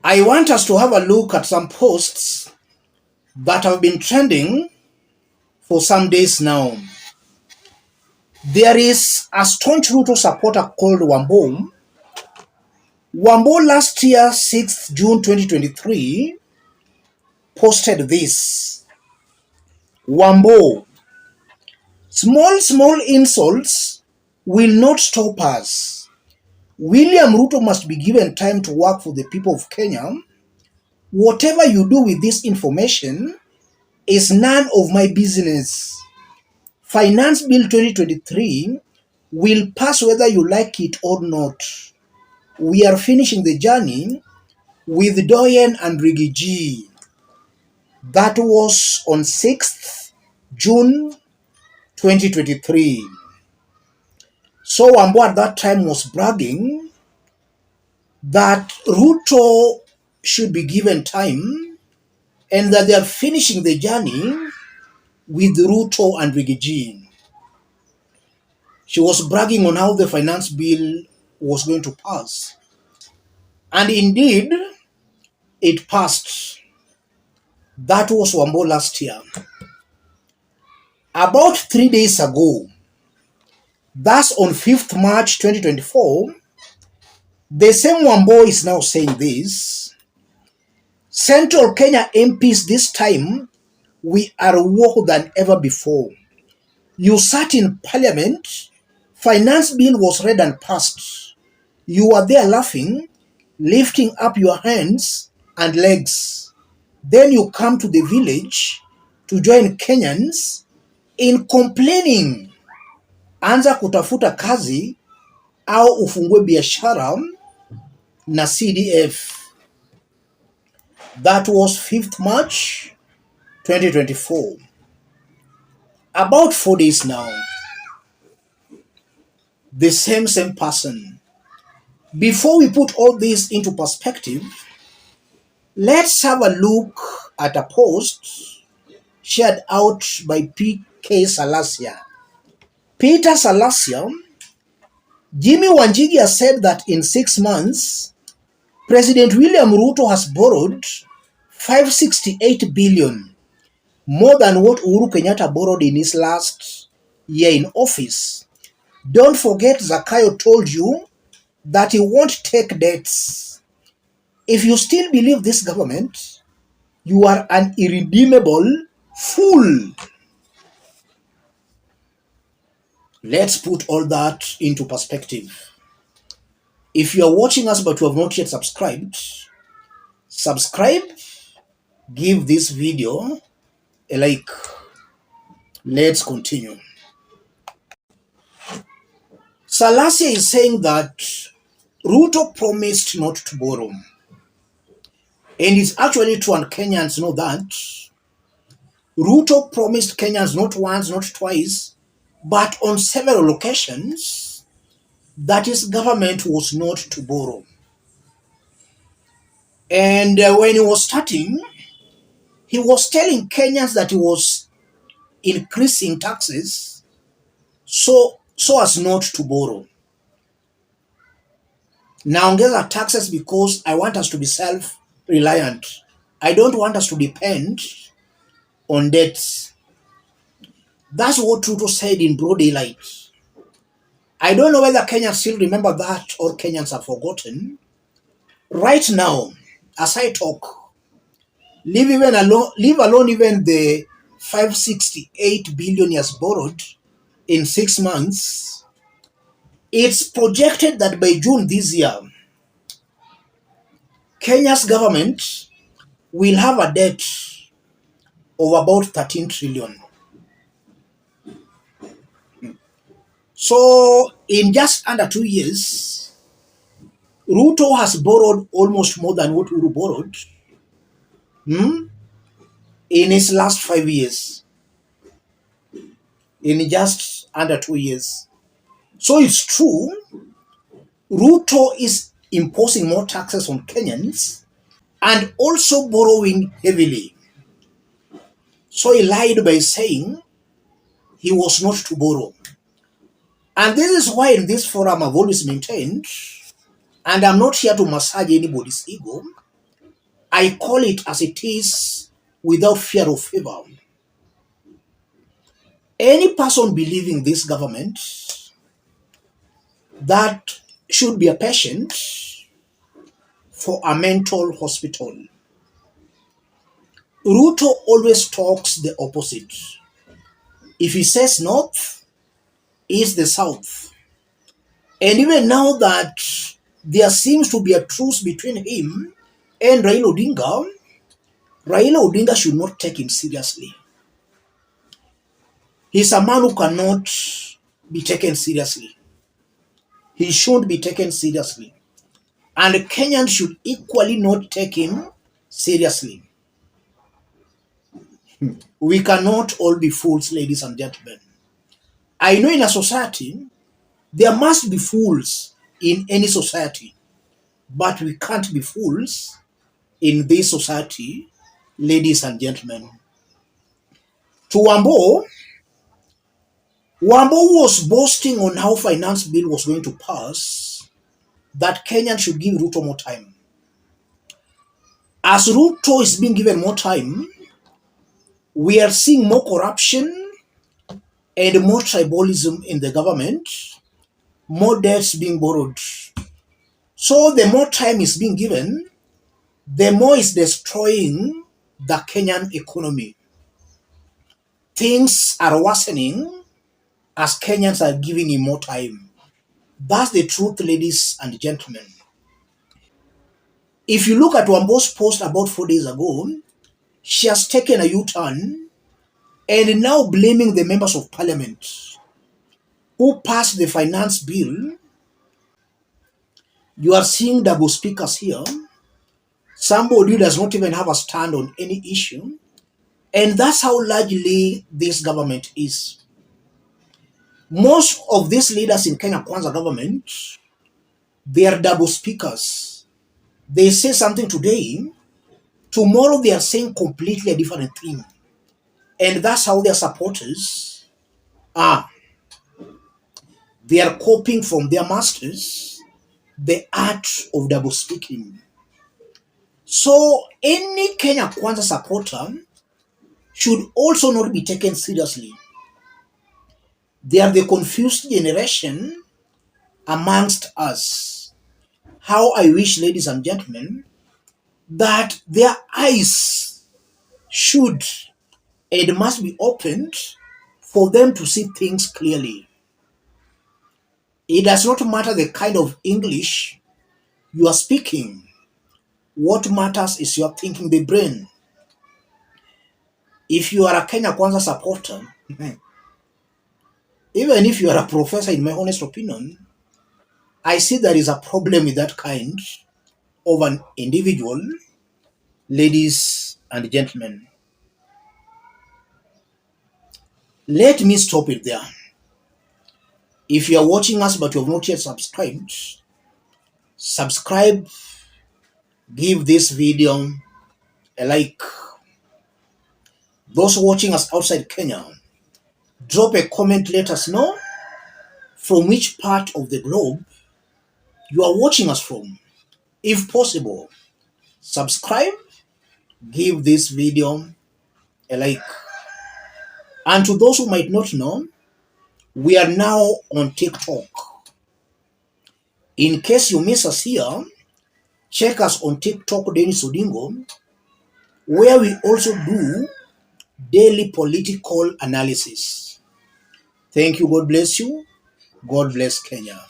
I want us to have a look at some posts that have been trending for some days now. There is a staunch Ruto supporter called Womo. Womo last year, 6th June 2023, posted this. Womo, small insults will not stop us. William Ruto must be given time to work for the people of Kenya. Whatever you do with this information is none of my business. Finance Bill 2023 will pass whether you like it or not. We are finishing the journey with Doyen and Rigiji. That was on 6th June 2023. So Wambo at that time was bragging that Ruto should be given time and that they are finishing the journey with Ruto and Rigiji. She was bragging on how the finance bill was going to pass. And indeed, it passed. That was Wambo last year. About 3 days ago, that's on 5th March 2024, the same Wambo is now saying this. Central Kenya MPs this time, we are woke than ever before. You sat in parliament, finance bill was read and passed. You were there laughing, lifting up your hands and legs. Then you come to the village to join Kenyans in complaining. Anza kutafuta kazi au ufungue biashara na CDF. That was 5th March 2024. About 4 days now, the same person. Before we put all this into perspective, let's have a look at a post shared out by P.K. Salasia. Peter Salasia, Jimmy Wanjigi has said that in 6 months, President William Ruto has borrowed 568 billion, more than what Uhuru Kenyatta borrowed in his last year in office. Don't forget Zakayo told you that he won't take debts. If you still believe this government, you are an irredeemable fool. Let's put all that into perspective. If you are watching us but you have not yet subscribed, subscribe, give this video a like. Let's continue. Salasia is saying that Ruto promised not to borrow. And it's actually true, and Kenyans know that. Ruto promised Kenyans not once, not twice, but on several occasions that his government was not to borrow. And when he was starting, he was telling Kenyans that he was increasing taxes so as not to borrow. Naongeza taxes because I want us to be self-reliant. I don't want us to depend on debts. That's what Ruto said in broad daylight. I don't know whether Kenyans still remember that or Kenyans have forgotten. Right now, as I talk, leave alone even the 568 billion he has borrowed in 6 months. It's projected that by June this year, Kenya's government will have a debt of about 13 trillion. So in just under 2 years, Ruto has borrowed almost more than what Uhuru borrowed in his last 5 years, in just under 2 years. So it's true, Ruto is imposing more taxes on Kenyans and also borrowing heavily. So he lied by saying he was not to borrow. And this is why in this forum I've always maintained, and I'm not here to massage anybody's ego, I call it as it is without fear of favor. Any person believing this government that should be a patient for a mental hospital. Ruto always talks the opposite. If he says north, is the south. And even now that there seems to be a truce between him and Raila Odinga should not take him seriously. He's a man who cannot be taken seriously. He should be taken seriously. And Kenyans should equally not take him seriously. We cannot all be fools, ladies and gentlemen. I know in a society, there must be fools in any society, but we can't be fools in this society, ladies and gentlemen. To Wambo was boasting on how finance bill was going to pass, that Kenya should give Ruto more time. As Ruto is being given more time, we are seeing more corruption and more tribalism in the government, more debts being borrowed. So the more time is being given, the more is destroying the Kenyan economy. Things are worsening as Kenyans are giving him more time. That's the truth, ladies and gentlemen. If you look at Wambo's post about 4 days ago, she has taken a U-turn and now blaming the members of parliament who passed the finance bill. You are seeing double speakers here. Somebody who does not even have a stand on any issue. And that's how largely this government is. Most of these leaders in Kenya Kwanza government, they are double speakers. They say something today, tomorrow they are saying completely a different thing. And that's how their supporters are. They are copying from their masters the art of double speaking. So any Kenya Kwanza supporter should also not be taken seriously. They are the confused generation amongst us. How I wish, ladies and gentlemen, that their eyes should and must be opened for them to see things clearly. It does not matter the kind of English you are speaking. What matters is your thinking, the brain. If you are a Kenya Kwanza supporter, even if you are a professor, in my honest opinion, I see there is a problem with that kind of an individual, ladies and gentlemen. Let me stop it there. If you are watching us but you have not yet subscribed, subscribe, give this video a like. Those watching us outside Kenya, drop a comment, let us know from which part of the globe you are watching us from. If possible, subscribe, give this video a like. And to those who might not know, we are now on TikTok. In case you miss us here, check us on TikTok, Dennis Odingo, where we also do daily political analysis. Thank you. God bless you. God bless Kenya.